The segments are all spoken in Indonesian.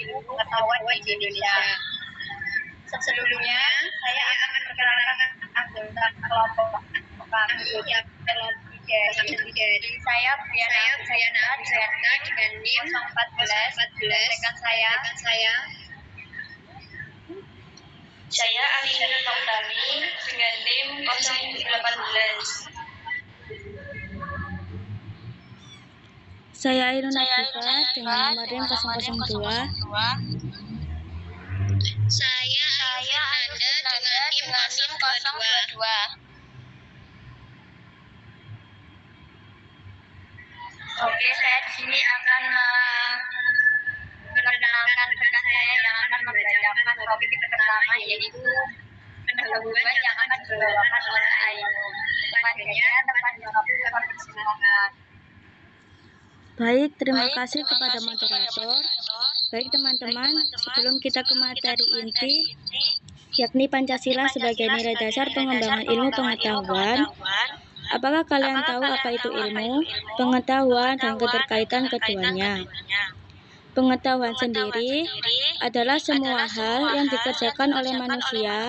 ilmu pengetahuan di Indonesia. Sebelumnya, saya akan memperkenalkan anggota kelompok jadi saya Briana dengan NIM 014. Saya Alina Noktami dengan NIM 018. Saya Ainun Afifa dengan nomor NIM 002. Saya Fernanda dengan NIM 022. Oke, saya di sini akan memperkenalkan rekan saya yang akan membacakan topik pertama, yaitu pendahuluan yang akan dibawakan oleh Ainun. Kepadanya tempat waktu dapat dipersilakan. Baik, terima kasih kepada moderator. Baik teman-teman, sebelum kita ke materi inti, yakni Pancasila sebagai nilai dasar pengembangan ilmu pengetahuan, apakah kalian tahu apa itu ilmu, pengetahuan, dan keterkaitan keduanya? Pengetahuan sendiri adalah semua hal yang dikerjakan oleh manusia,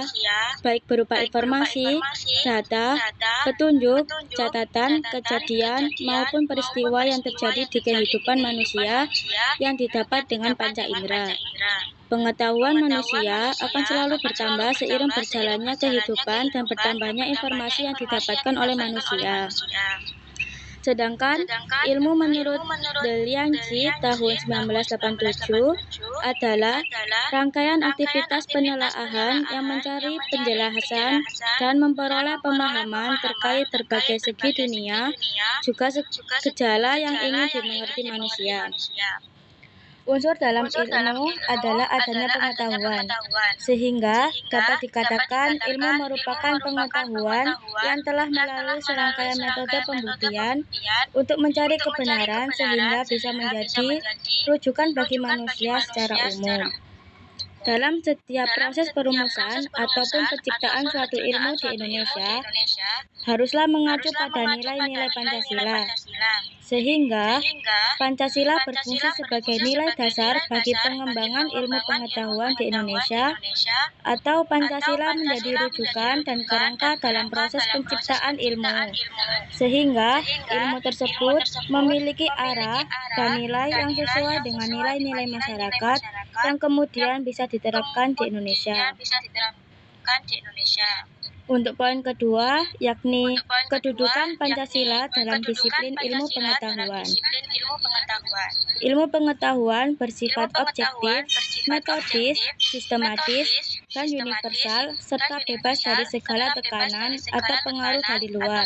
baik berupa informasi, data, petunjuk, catatan, kejadian, maupun peristiwa yang terjadi di kehidupan manusia yang didapat dengan panca indera. Pengetahuan manusia akan selalu bertambah seiring berjalannya kehidupan dan bertambahnya informasi yang didapatkan oleh manusia. Sedangkan ilmu menurut Delian G. tahun 1987 adalah rangkaian aktivitas penelaahan yang mencari penjelasan dan memperoleh pemahaman terkait berbagai segi dunia, juga gejala yang ingin dimengerti manusia. Unsur dalam ilmu adalah adanya pengetahuan, sehingga dapat dikatakan ilmu merupakan pengetahuan yang telah melalui serangkaian metode pembuktian untuk mencari kebenaran sehingga bisa menjadi rujukan bagi manusia secara umum. Dalam setiap proses perumusan ataupun penciptaan suatu ilmu di Indonesia, haruslah mengacu pada nilai-nilai Pancasila, sehingga Pancasila berfungsi sebagai nilai dasar bagi pengembangan ilmu pengetahuan di Indonesia, atau Pancasila menjadi rujukan dan kerangka dalam proses penciptaan ilmu, sehingga ilmu tersebut memiliki arah dan nilai yang sesuai dengan nilai-nilai masyarakat yang kemudian bisa diterapkan di Indonesia. Untuk poin kedua, yakni kedudukan Pancasila dalam disiplin ilmu pengetahuan. Ilmu pengetahuan bersifat objektif, metodis, sistematis, dan universal, serta bebas dari segala tekanan atau pengaruh dari luar.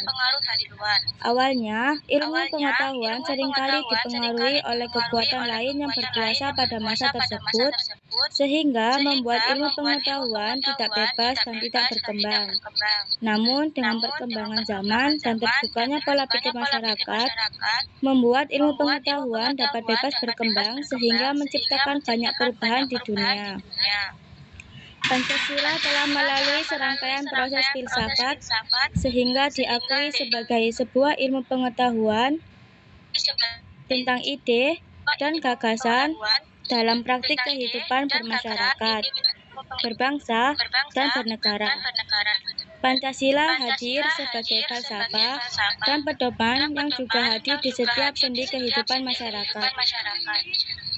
Awalnya, ilmu pengetahuan seringkali dipengaruhi oleh kekuatan lain yang berkuasa pada masa tersebut, sehingga membuat ilmu pengetahuan tidak bebas dan tidak berkembang. Namun, dengan perkembangan zaman dan terbukanya pola pikir masyarakat, membuat ilmu pengetahuan dapat bebas berkembang sehingga menciptakan banyak perubahan di dunia. Pancasila telah melalui serangkaian proses filsafat sehingga diakui sebagai sebuah ilmu pengetahuan tentang ide dan gagasan dalam praktik kehidupan bermasyarakat, berbangsa, dan bernegara. Pancasila hadir sebagai falsafah dan pedoman yang juga hadir di setiap sendi kehidupan masyarakat.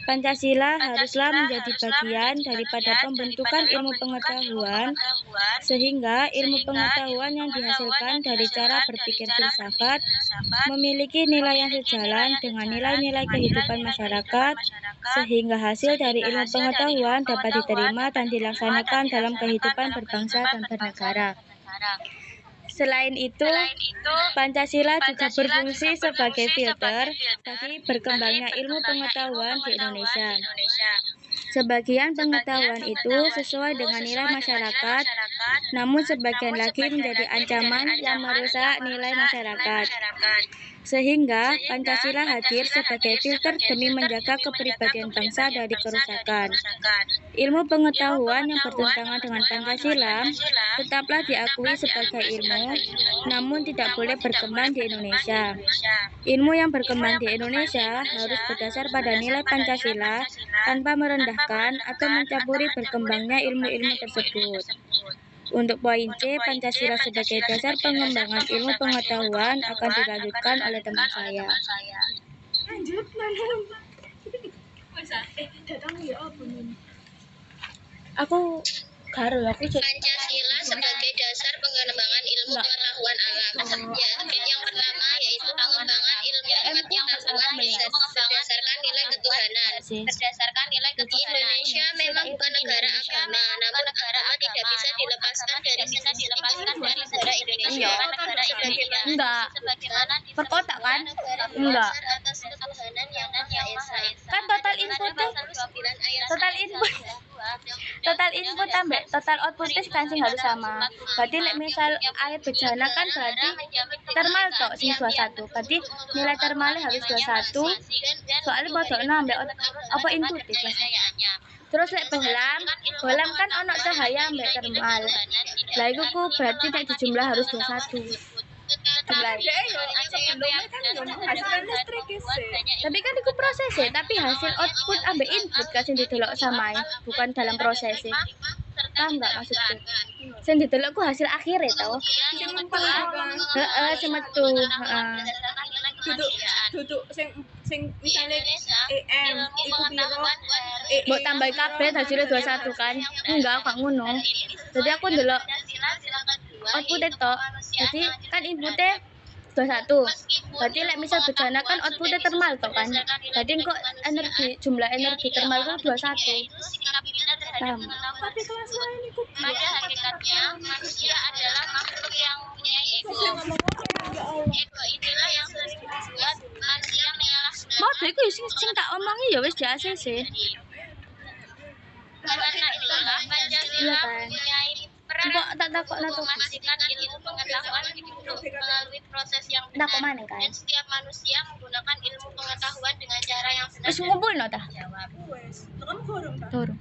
Pancasila haruslah menjadi bagian daripada pembentukan ilmu pengetahuan, sehingga ilmu pengetahuan yang dihasilkan dari cara berpikir filsafat memiliki nilai yang sejalan dengan nilai-nilai kehidupan masyarakat, sehingga hasil dari ilmu pengetahuan dapat diterima dan dilaksanakan dalam kehidupan berbangsa dan bernegara. Selain itu, Pancasila juga berfungsi sebagai filter bagi berkembangnya ilmu pengetahuan di Indonesia. Sebagian pengetahuan itu sesuai dengan nilai masyarakat, namun sebagian lagi menjadi ancaman yang merusak nilai masyarakat. Sehingga Pancasila hadir sebagai filter demi menjaga kepribadian bangsa dari kerusakan. Ilmu pengetahuan yang bertentangan dengan Pancasila tetaplah diakui sebagai ilmu, namun tidak boleh berkembang di Indonesia. Ilmu yang berkembang di Indonesia harus berdasar pada nilai Pancasila tanpa merendahkan atau mencampuri berkembangnya ilmu-ilmu tersebut. Untuk poin C, Pancasila sebagai dasar pengembangan ilmu pengetahuan akan dilanjutkan oleh teman saya. Aku Pancasila sebagai dasar pengembangan ilmu pengetahuan alam. Ya, yang pertama yaitu pengembangan ilmu pengetahuan berdasarkan nilai ketuhanan. Di Indonesia memang bukan negara agama, namun agama tidak bisa dilepaskan dari negara Indonesia. enggak perkotak kan? Enggak. Kan total input ambek total outputnya sih harus sama. Berarti misal air bejana kan berarti thermal tok sing 21. Berarti nilai thermalnya harus 21. Soalnya bodokno ambek apa input kelas. Terus lek bohlam kan ono cahaya ambek thermal. Lah iku ku berarti nek dijumlah harus 21. Tapi kan itu prosesnya, tapi hasil output ambek input kasih didelok sama bukan dalam prosesnya. Paham nggak maksudku? Sing didelok ku hasil akhirnya tau. Semetu. Duduk sing misalnya EM iku piro? Mbok tambah kabeh hasilnya 21 kan? Enggak, kok ngono. Jadi aku ndelok output tok. Jadi kan inputnya 21. Berarti lek misal bejana kan outputnya thermal tok kan. Jadi kok jumlah energi thermal itu 21. Paham? Tapi kelas lain iku Pada hakikatnya, manusia adalah makhluk yang punya ego. Ego inilah yang sering membuat manusia menyalahgunakan. Mau iku sing tak omongi ya wis di ACC. Karena itulah Pancasila mempunyai peran Kok tak takok untuk memastikan ilmu pengetahuan hidup melalui proses yang benar. Nak kok mana kan? Dan setiap manusia menggunakan ilmu pengetahuan dengan cara yang benar. Wis ngumpulno ta? wes. Kamu gorong ta? Turun.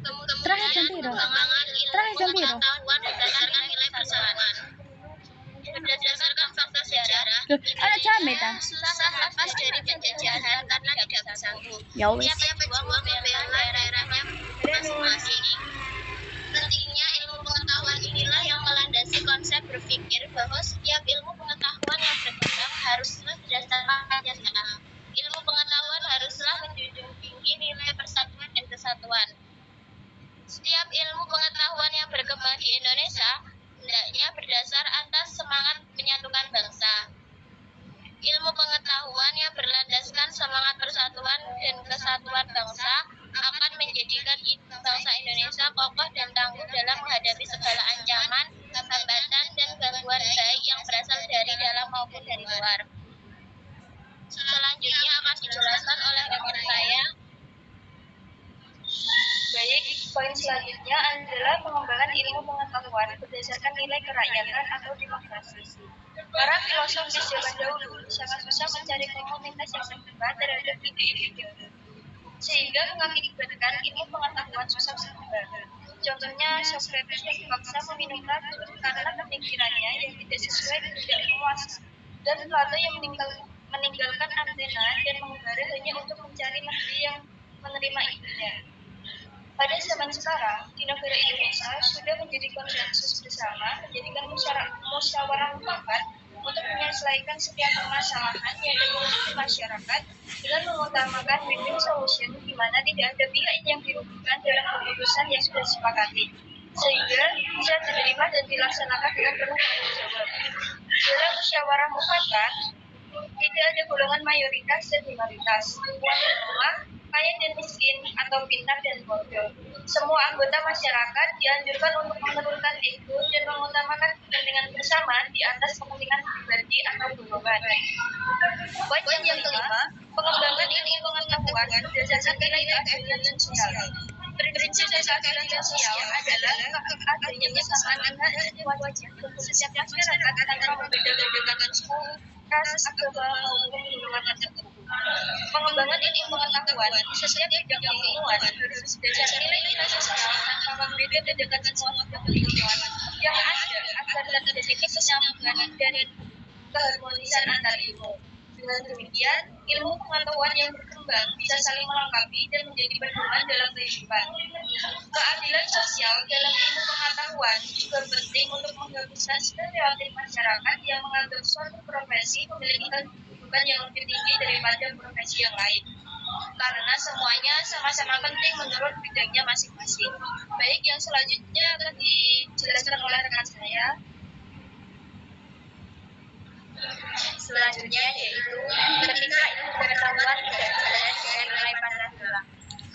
Kemudian Terakhir jam piro? pengembangan Terakhir jam ilmu piro? pengetahuan berdasarkan nilai persamaan. Berdasarkan fakta sejarah, Loh, ana jame ta? susah lepas dari penjajahan karena tidak bersatu. Ya wis. Tiap pejuang membela daerahnya masing-masing. Pentingnya ilmu pengetahuan inilah yang melandasi konsep berpikir bahwa setiap ilmu pengetahuan yang berkembang haruslah berdasarkan Pancasila. Ilmu pengetahuan haruslah menjunjung tinggi nilai persatuan dan kesatuan. Setiap ilmu pengetahuan yang berkembang di Indonesia hendaknya berdasar atas semangat menyatukan bangsa. Ilmu pengetahuan yang berlandaskan semangat persatuan dan kesatuan bangsa akan menjadikan bangsa Indonesia kokoh dan tangguh dalam menghadapi segala ancaman, hambatan, dan gangguan baik yang berasal dari dalam maupun dari luar. Selanjutnya akan dijelaskan oleh rekan saya. Baik, poin selanjutnya adalah pengembangan ilmu pengetahuan berdasarkan nilai kerakyatan atau demokrasi. Para filosofis zaman dahulu sangat susah mencari komunitas yang terlibat terhadap ide-ide sehingga mengakibatkan ilmu pengetahuan susah berkembang. Contohnya, Socrates yang dipaksa meminum racun karena pemikirannya yang tidak sesuai dengan ilmuwan, dan Plato yang meninggalkan Athena dan mengembara hanya untuk mencari negeri yang menerima idenya. Pada zaman sekarang, di negara Indonesia sudah menjadi konsensus bersama menjadikan musyawarah mufakat untuk menyelesaikan setiap permasalahan yang dimiliki masyarakat dengan mengutamakan win-win solution di mana tidak ada pihak yang dirugikan dalam keputusan yang sudah disepakati, sehingga bisa diterima dan dilaksanakan dengan penuh tanggung jawab. Dalam musyawarah mufakat, tidak ada golongan mayoritas dan minoritas, tuan dan lemah, kaya dan miskin, atau pintar dan bodoh. Semua anggota masyarakat dianjurkan untuk menurunkan ego dan mengutamakan kepentingan bersama di atas kepentingan pribadi atau golongan. Poin yang kelima, pengembangan ilmu pengetahuan berdasarkan nilai keadilan sosial. Prinsip dasar keadilan sosial adalah adanya kesamaan hak dan kewajiban setiap masyarakat tanpa membeda-bedakan suku, ras, agama, maupun golongan tertentu. Pengembangan ilmu pengetahuan di setiap bidang keilmuan harus berdasarkan nilai-nilai sosial tanpa membeda bedakan semua keilmuan yang ada agar terjadi kesinambungan dan keharmonisan antar ilmu. Dengan demikian, ilmu pengetahuan yang berkembang bisa saling melengkapi dan menjadi pedoman dalam kehidupan. Keadilan sosial dalam ilmu pengetahuan juga penting untuk menghapuskan stereotip masyarakat yang menganggap suatu profesi memiliki kedudukan yang lebih tinggi daripada profesi yang lain. Karena semuanya sama-sama penting menurut bidangnya masing-masing. Baik, yang selanjutnya akan dijelaskan oleh rekan saya. Selanjutnya yaitu ketika ilmu pengetahuan tidak dijalani dengan nilai Pancasila.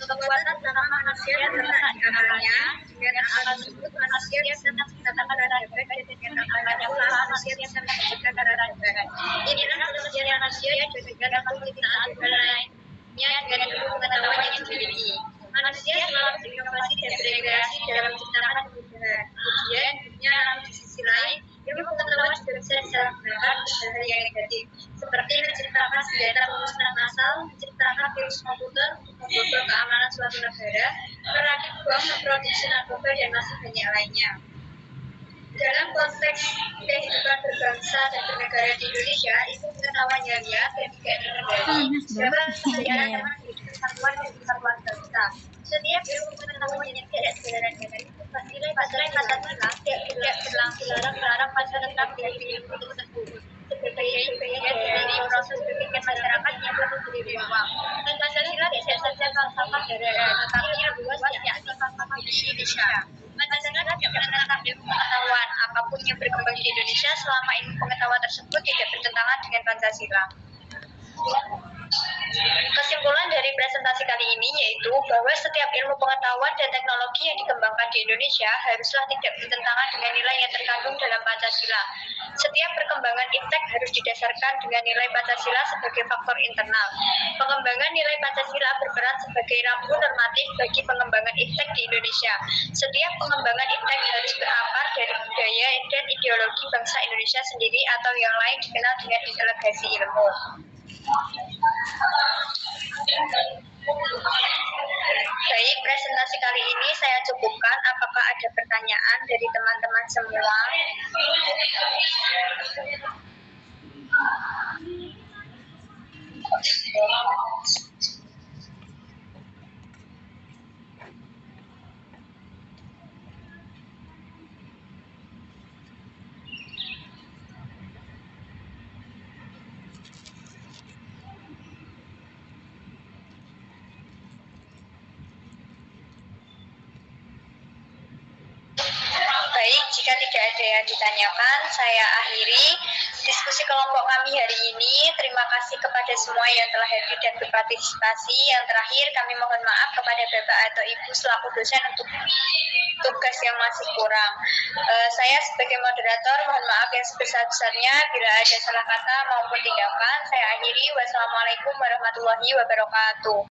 Kekuatan dalam manusia terletak di akalnya. Dengan akal tersebut manusia bisa menciptakan darah baik dan dengan akalnya pula manusia bisa menciptakan darah baik. Inilah kelebihan manusia juga dapat penciptaan lainnya dengan ilmu pengetahuan yang dimiliki. Manusia selalu berinovasi dan berekreasi dalam menciptakan kemudahan. Kemudian dunia di sisi lain, ilmu pengetahuan juga bisa disalahgunakan untuk hal yang negatif, seperti menciptakan senjata pemusnah massal, menciptakan virus komputer untuk membobol keamanan suatu negara, merakit bom, memproduksi narkoba, dan masih banyak lainnya. Dalam konteks kehidupan berbangsa dan bernegara di Indonesia, ilmu pengetahuan yang liar dan tidak terkendali dapat menjadi kesatuan dan kesatuan bangsa. Setiap ilmu pengetahuan yang tidak sejalan dengan nilai Pancasila tidak berlangsung melarang pada tentang ilmu tersebut sebagai bagian dari proses berpikir masyarakat yang perlu dibuang. Pancasila tidak saja falsafah daerah, tetapi lebih luas yakni falsafah Indonesia. Pancasila tidak menentang ilmu pengetahuan apapun yang berkembang di Indonesia selama ilmu pengetahuan tersebut tidak bertentangan dengan Pancasila. Kesimpulan dari presentasi kali ini yaitu bahwa setiap ilmu pengetahuan dan teknologi yang dikembangkan di Indonesia haruslah tidak bertentangan dengan nilai yang terkandung dalam Pancasila. Setiap perkembangan iptek harus didasarkan dengan nilai Pancasila sebagai faktor internal. Pengembangan nilai Pancasila berperan sebagai rambu normatif bagi pengembangan iptek di Indonesia. Setiap pengembangan iptek harus berakar dari budaya dan ideologi bangsa Indonesia sendiri atau yang lain dikenal dengan integrasi ilmu. Baik, presentasi kali ini saya cukupkan. Apakah ada pertanyaan dari teman-teman semua? Baik, jika tidak ada yang ditanyakan, saya akhiri diskusi kelompok kami hari ini. Terima kasih kepada semua yang telah hadir dan berpartisipasi. Yang terakhir, kami mohon maaf kepada Bapak atau Ibu selaku dosen untuk tugas yang masih kurang. Saya sebagai moderator mohon maaf yang sebesar-besarnya bila ada salah kata maupun tindakan. Saya akhiri. Wassalamualaikum warahmatullahi wabarakatuh.